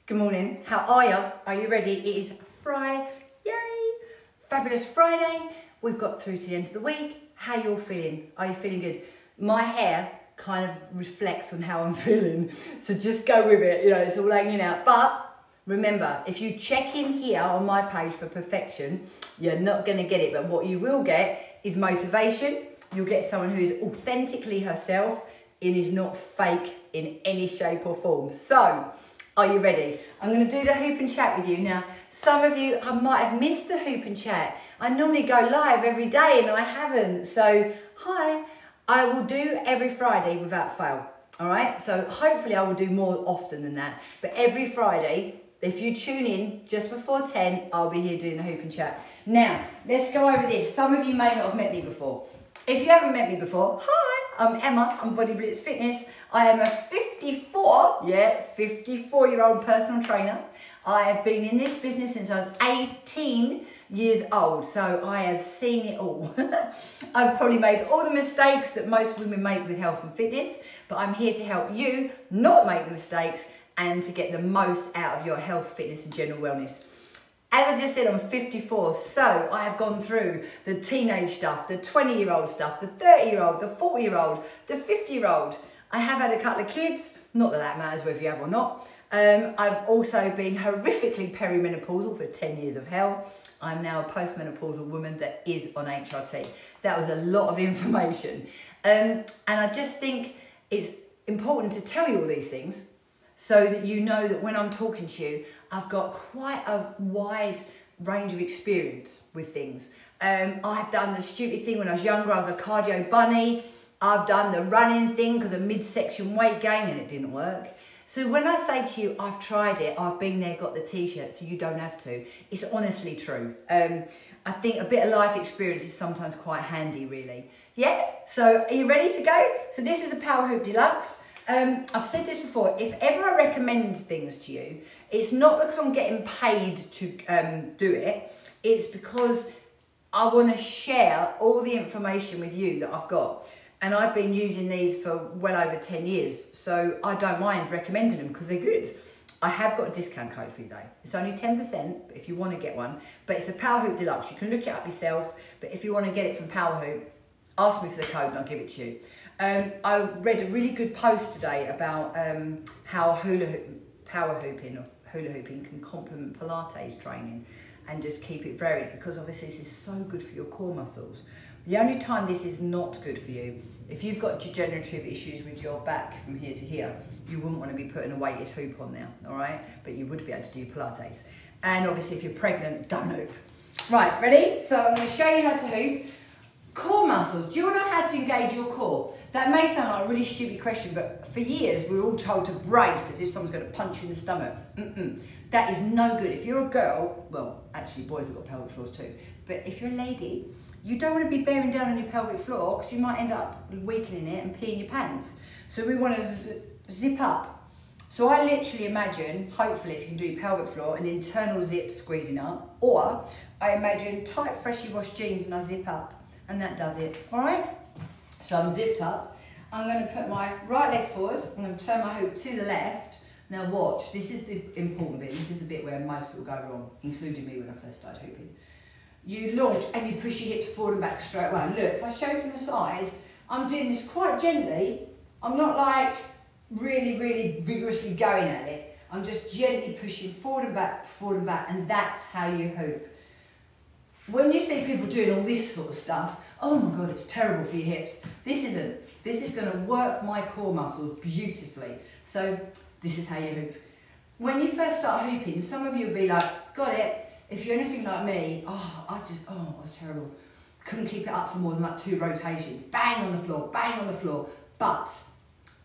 Good morning, how are you? Are you ready? It is Friday, yay! Fabulous Friday. We've got through to the end of the week. How you all feeling? Are you feeling good? My hair kind of reflects on how I'm feeling, so just go with it, you know, it's all hanging out. But remember, if you check in here on my page for perfection, you're not gonna get it, but what you will get is motivation. You'll get someone who is authentically herself and is not fake in any shape or form. So, are you ready? I'm going to do the hoop and chat with you. Now, some of you, I might have missed the hoop and chat. I normally go live every day and I haven't. So, hi. I will do every Friday without fail. All right? So, hopefully I will do more often than that. But every Friday, if you tune in just before 10, I'll be here doing the hoop and chat. Now, let's go over this. Some of you may not have met me before. If you haven't met me before, hi, I'm Emma, I'm Body Blitz Fitness. I am a 54-year-old personal trainer. I have been in this business since I was 18 years old, so I have seen it all. I've probably made all the mistakes that most women make with health and fitness, but I'm here to help you not make the mistakes and to get the most out of your health, fitness and general wellness. As I just said, I'm 54, so I have gone through the teenage stuff, the 20-year-old stuff, the 30-year-old, the 40-year-old, the 50-year-old. I have had a couple of kids, not that that matters whether you have or not. I've also been horrifically perimenopausal for 10 years of hell. I'm now a postmenopausal woman that is on HRT. That was a lot of information. And I just think it's important to tell you all these things so that you know that when I'm talking to you, I've got quite a wide range of experience with things. I've done the stupid thing when I was younger, I was a cardio bunny. I've done the running thing because of midsection weight gain and it didn't work. So when I say to you, I've tried it, I've been there, got the t-shirt, so you don't have to. It's honestly true. I think a bit of life experience is sometimes quite handy, really. Yeah, so are you ready to go? So this is a Power Hoop Deluxe. I've said this before, if ever I recommend things to you, it's not because I'm getting paid to do it, it's because I want to share all the information with you that I've got. And I've been using these for well over 10 years, so I don't mind recommending them because they're good. I have got a discount code for you though. It's only 10% if you want to get one, but it's a Power Hoop Deluxe. You can look it up yourself, but if you want to get it from Power Hoop, ask me for the code and I'll give it to you. I read a really good post today about how power hooping can complement Pilates training and just keep it varied, because obviously this is so good for your core muscles. The only time this is not good for you, if you've got degenerative issues with your back from here to here, you wouldn't want to be putting a weighted hoop on there, all right? But you would be able to do Pilates. And obviously if you're pregnant, don't hoop. Right, ready? So I'm going to show you how to hoop. Core muscles. Do you know how to engage your core? That may sound like a really stupid question, but for years we were all told to brace as if someone's going to punch you in the stomach. That is no good. If you're a girl, well, actually boys have got pelvic floors too, but if you're a lady, you don't want to be bearing down on your pelvic floor because you might end up weakening it and peeing your pants. So we want to zip up. So I literally imagine, hopefully if you can do pelvic floor, an internal zip squeezing up, or I imagine tight freshly washed jeans and I zip up, and that does it, all right? So I'm zipped up. I'm going to put my right leg forward. I'm going to turn my hoop to the left. Now watch, this is the important bit. This is the bit where most people go wrong, including me when I first started hooping. You launch and you push your hips forward and back straight away. Look, if I show you from the side, I'm doing this quite gently. I'm not like really vigorously going at it. I'm just gently pushing forward and back, and that's how you hoop. When you see people doing all this sort of stuff, oh my God, it's terrible for your hips. This isn't. This is going to work my core muscles beautifully. So this is how you hoop. When you first start hooping, some of you will be like, got it. If you're anything like me, it was terrible. Couldn't keep it up for more than like 2 rotations. Bang on the floor, bang on the floor. But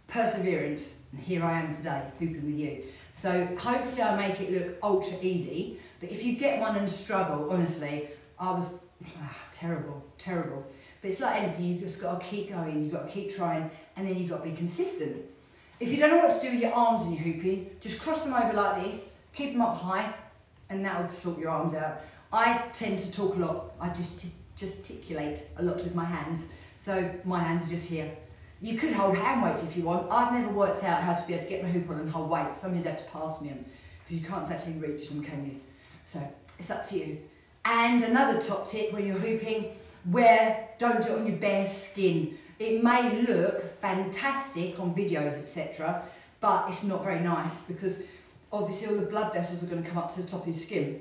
perseverance, and here I am today, hooping with you. So hopefully I make it look ultra easy. But if you get one and struggle, honestly, I was terrible. But it's like anything, you've just got to keep going, you've got to keep trying, and then you've got to be consistent. If you don't know what to do with your arms when you're hooping, just cross them over like this, keep them up high, and that will sort your arms out. I tend to talk a lot. I just gesticulate a lot with my hands. So my hands are just here. You could hold hand weights if you want. I've never worked out how to be able to get my hoop on and hold weights. Somebody'd have to pass me them. because you can't actually reach them, can you? So it's up to you. And another top tip when you're hooping, don't do it on your bare skin. It may look fantastic on videos, etc., but it's not very nice because obviously all the blood vessels are going to come up to the top of your skin,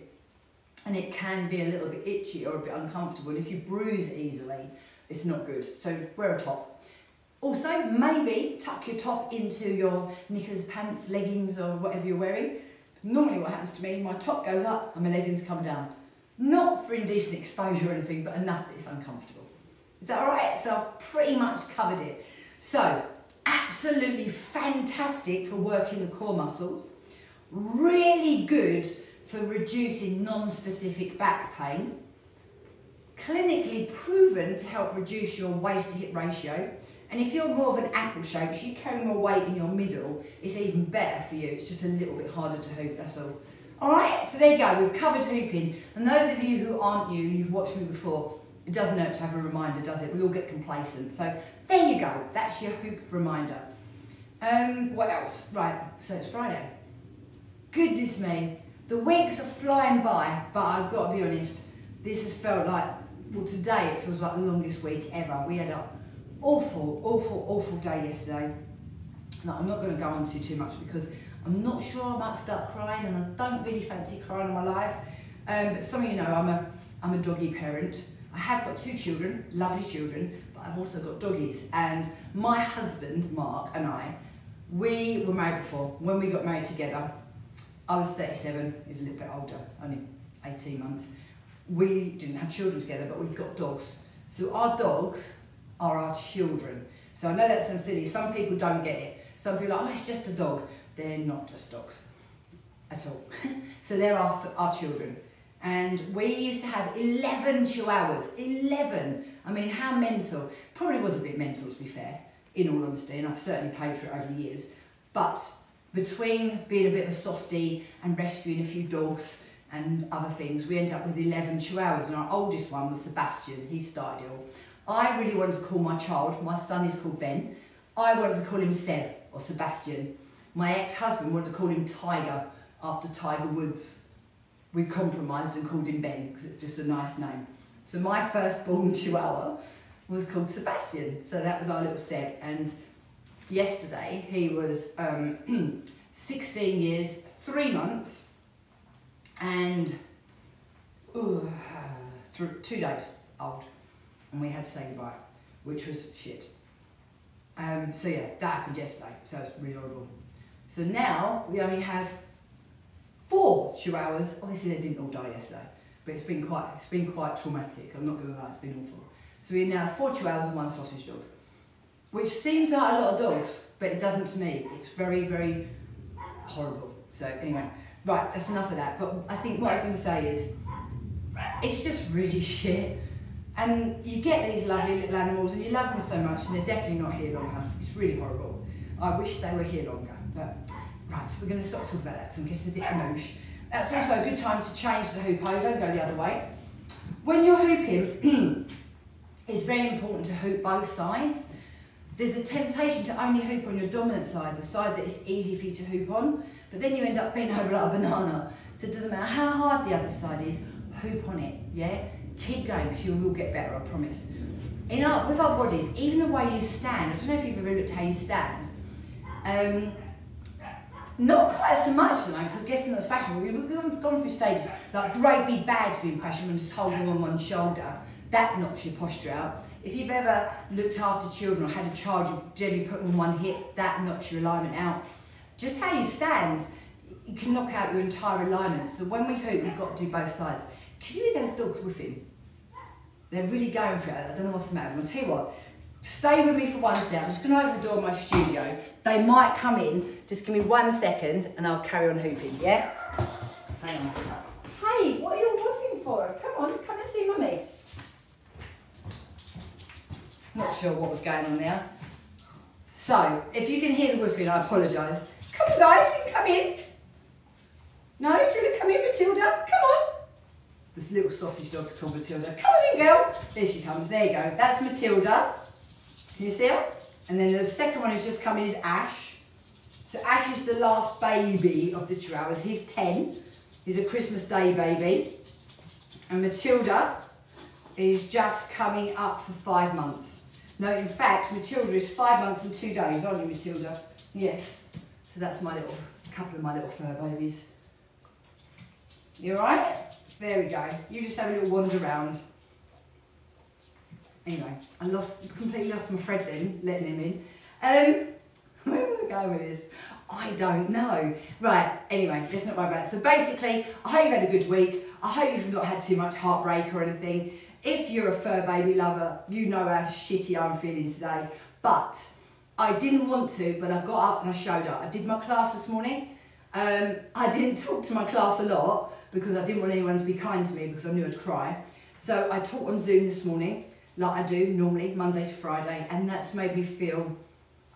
and it can be a little bit itchy or a bit uncomfortable. And if you bruise easily, it's not good. So wear a top. Also, maybe tuck your top into your knickers, pants, leggings, or whatever you're wearing. Normally what happens to me, my top goes up and my leggings come down. Not for indecent exposure or anything, but enough that it's uncomfortable. Is that all right? So I've pretty much covered it. So, absolutely fantastic for working the core muscles. Really good for reducing non-specific back pain. Clinically proven to help reduce your waist to hip ratio. And if you're more of an apple shape, if you carry more weight in your middle, it's even better for you. It's just a little bit harder to hoop, that's all. All right, so there you go, we've covered hooping. And those of you who aren't new, you've watched me before, it doesn't hurt to have a reminder, does it? We all get complacent. So there you go, that's your hoop reminder. What else? Right, so it's Friday. Goodness me, the weeks are flying by, but I've got to be honest, this has felt like, well, today it feels like the longest week ever. We had an awful day yesterday. No, I'm not going to go on to too much because I'm not sure I might start crying, and I don't really fancy crying in my life. But some of you know I'm a doggy parent. I have got 2 children, lovely children, but I've also got doggies. And my husband, Mark, and I, we were married before. When we got married together, I was 37, he's a little bit older, only 18 months. We didn't have children together, but we've got dogs. So our dogs are our children. So I know that sounds silly, some people don't get it. Some people are like, oh, it's just a dog. They're not just dogs at all. So they're our children. And we used to have 11 chihuahuas, 11. I mean, how mental. Probably was a bit mental, to be fair, in all honesty, and I've certainly paid for it over the years. But between being a bit of a softie and rescuing a few dogs and other things, we ended up with 11 chihuahuas, and our oldest one was Sebastian. He started it all. I really wanted to call my child, my son is called Ben, I wanted to call him Seb or Sebastian. My ex-husband wanted to call him Tiger after Tiger Woods. We compromised and called him Ben because it's just a nice name. So my firstborn chihuahua was called Sebastian. So that was our little Seb. And yesterday he was 16 years, 3 months and 2 days old. And we had to say goodbye, which was shit. So yeah, that happened yesterday. So it's really horrible. So now we only have 4 chihuahuas. Obviously they didn't all die yesterday, but it's been quite traumatic. I'm not going to lie, it's been awful. So we now have 4 chihuahuas and 1 sausage dog, which seems like a lot of dogs, but it doesn't to me. It's very, very horrible. So anyway, right, that's enough of that. But I think what I was going to say is, it's just really shit. And you get these lovely little animals and you love them so much, and they're definitely not here long enough. It's really horrible. I wish they were here longer. But right, we're going to stop talking about that because I'm getting a bit emotional. That's also a good time to change the hoop pose. Don't go the other way. When you're hooping, it's very important to hoop both sides. There's a temptation to only hoop on your dominant side, the side that is easy for you to hoop on, but then you end up bent over like a banana. So it doesn't matter how hard the other side is, hoop on it, yeah? Keep going because you will get better, I promise. With our bodies, even the way you stand, I don't know if you've ever looked at how you stand, not quite so much like, because I'm guessing that's fashionable. We've gone through stages, like great big bags being fashionable and just holding them on one shoulder. That knocks your posture out. If you've ever looked after children or had a child you generally put on one hip, that knocks your alignment out. Just how you stand, you can knock out your entire alignment. So when we hoop, we've got to do both sides. Can you hear those dogs whiffing? They're really going for it. I don't know what's the matter. I'll tell you what, stay with me for 1 second. I'm just going to open the door of my studio. They might come in. Just give me 1 second and I'll carry on hooping, yeah? Hang on. Hey, what are you whiffing for? Come on, come and see Mummy. Not sure what was going on there. So, if you can hear the whiffing, I apologise. Come on guys, you can come in. No, do you want to come in, Matilda? Come on. This little sausage dog's called Matilda. Come on in, girl. There she comes, there you go. That's Matilda. Can you see her? And then the second one who's just come in is Ash. So Ash is the last baby of the Chihuahuas. He's 10. He's a Christmas Day baby. And Matilda is just coming up for 5 months. No, in fact, Matilda is 5 months and 2 days, aren't you, Matilda? Yes. So that's my little, couple of my little fur babies. You all right? There we go. You just have a little wander around. Anyway, I completely lost my thread then, letting him in. Where was I going with this? I don't know. Right, anyway, let's not worry about it. So basically, I hope you've had a good week. I hope you've not had too much heartbreak or anything. If you're a fur baby lover, you know how shitty I'm feeling today. But I didn't want to, but I got up and I showed up. I did my class this morning. I didn't talk to my class a lot because I didn't want anyone to be kind to me because I knew I'd cry. So I taught on Zoom this morning, like I do normally, Monday to Friday, and that's made me feel,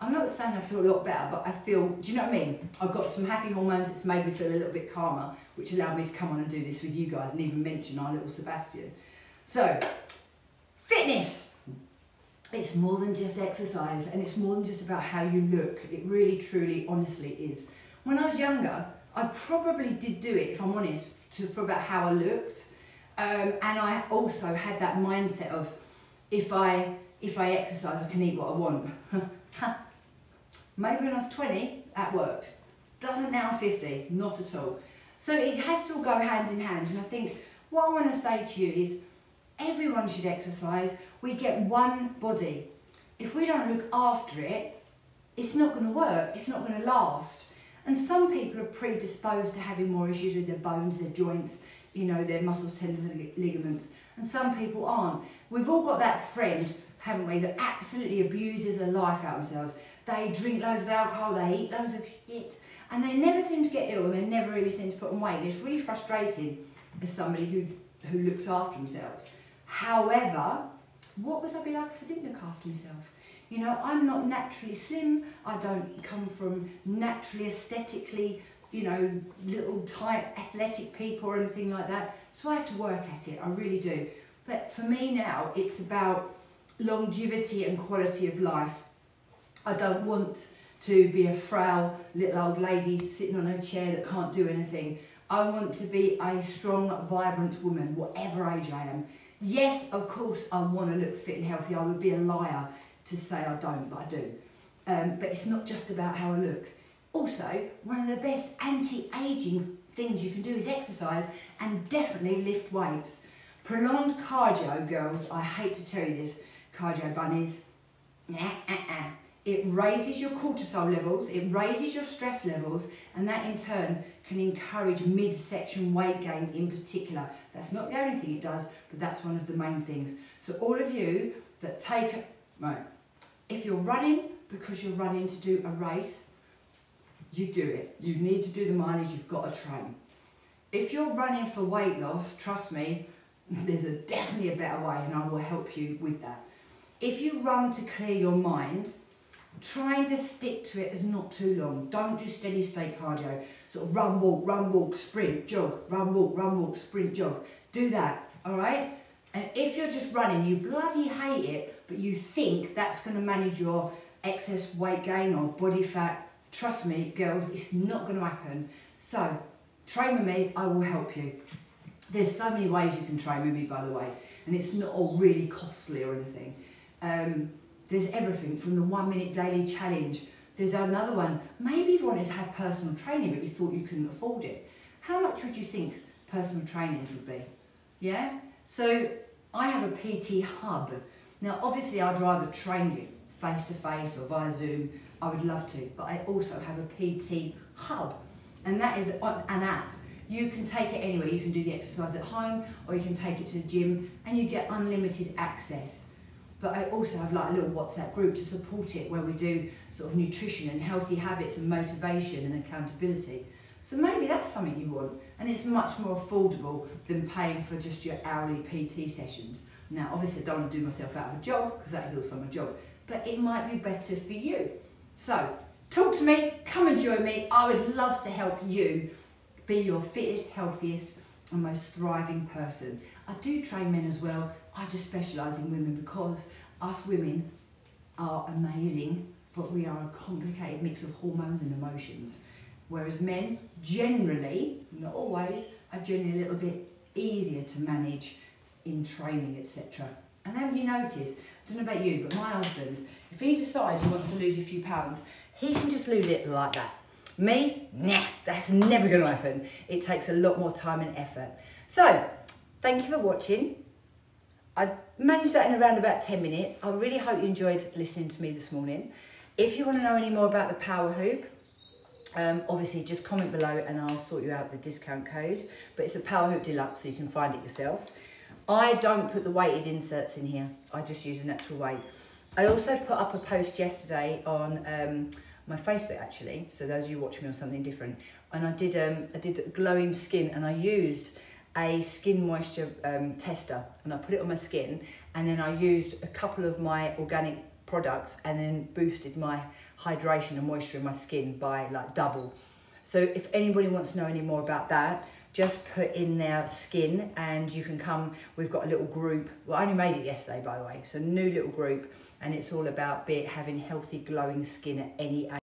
I'm not saying I feel a lot better, but I feel, do you know what I mean? I've got some happy hormones, it's made me feel a little bit calmer, which allowed me to come on and do this with you guys and even mention our little Sebastian. So, fitness. It's more than just exercise, and it's more than just about how you look. It really, truly, honestly is. When I was younger, I probably did do it, if I'm honest, for about how I looked. And I also had that mindset of, if I exercise, I can eat what I want. Maybe when I was 20, that worked. Doesn't now 50, not at all. So it has to all go hand in hand. And I think what I want to say to you is, everyone should exercise. We get one body. If we don't look after it, it's not going to work. It's not going to last. And some people are predisposed to having more issues with their bones, their joints, you know, their muscles, tendons and ligaments. And some people aren't. We've all got that friend, haven't we, that absolutely abuses their life out of themselves. They drink loads of alcohol, they eat loads of shit, and they never seem to get ill, and they never really seem to put on weight. And it's really frustrating as somebody who looks after themselves. However, what would I be like if I didn't look after myself? You know, I'm not naturally slim. I don't come from naturally aesthetically, you know, little tight athletic people or anything like that. So I have to work at it, I really do. But for me now, it's about longevity and quality of life. I don't want to be a frail little old lady sitting on her chair that can't do anything. I want to be a strong, vibrant woman, whatever age I am. Yes, of course, I want to look fit and healthy. I would be a liar to say I don't, but I do. But it's not just about how I look. Also, one of the best anti-aging things you can do is exercise and definitely lift weights. Prolonged cardio, girls, I hate to tell you this, cardio bunnies, it raises your cortisol levels, it raises your stress levels, and that in turn can encourage midsection weight gain in particular. That's not the only thing it does, but that's one of the main things. So all of you that take, right, if you're running because you're running to do a race, you do it. You need to do the mileage, you've got to train. If you're running for weight loss, trust me, there's definitely a better way, and I will help you with that. If you run to clear your mind, trying to stick to it is not too long. Don't do steady state cardio. Sort of run, walk, sprint, jog, run, walk, sprint, jog. Do that, all right? And if you're just running, you bloody hate it, but you think that's going to manage your excess weight gain or body fat, trust me, girls, it's not going to happen. So, train with me, I will help you. There's so many ways you can train with me, by the way, and it's not all really costly or anything. There's everything from the 1 minute daily challenge. There's another one, maybe you wanted to have personal training but you thought you couldn't afford it. How much would you think personal trainings would be? Yeah? So I have a PT hub. Now obviously I'd rather train you face to face or via Zoom, I would love to, but I also have a PT hub, and that is an app. You can take it anywhere, you can do the exercise at home or you can take it to the gym and you get unlimited access. But I also have like a little WhatsApp group to support it where we do sort of nutrition and healthy habits and motivation and accountability. So maybe that's something you want, and it's much more affordable than paying for just your hourly PT sessions. Now obviously I don't want to do myself out of a job because that is also my job, but it might be better for you. So talk to me, come and join me. I would love to help you be your fittest, healthiest and most thriving person. I do train men as well. I just specialise in women because us women are amazing, but we are a complicated mix of hormones and emotions. Whereas men, generally, not always, are generally a little bit easier to manage in training, etc. And have you noticed, I don't know about you, but my husband, if he decides he wants to lose a few pounds, he can just lose it like that. Me, nah, that's never going to happen. It takes a lot more time and effort. So, thank you for watching. I managed that in around about 10 minutes. I really hope you enjoyed listening to me this morning. If you want to know any more about the Power Hoop, obviously just comment below and I'll sort you out the discount code. But it's a Power Hoop Deluxe, so you can find it yourself. I don't put the weighted inserts in here. I just use a natural weight. I also put up a post yesterday on my Facebook, actually, so those of you watching me on something different. And I did glowing skin, and I used a skin moisture tester, and I put it on my skin, and then I used a couple of my organic products and then boosted my hydration and moisture in my skin by like double. So if anybody wants to know any more about that, just put in their skin and you can come. We've got a little group. Well, I only made it yesterday, by the way. It's a new little group, and it's all about having healthy glowing skin at any age.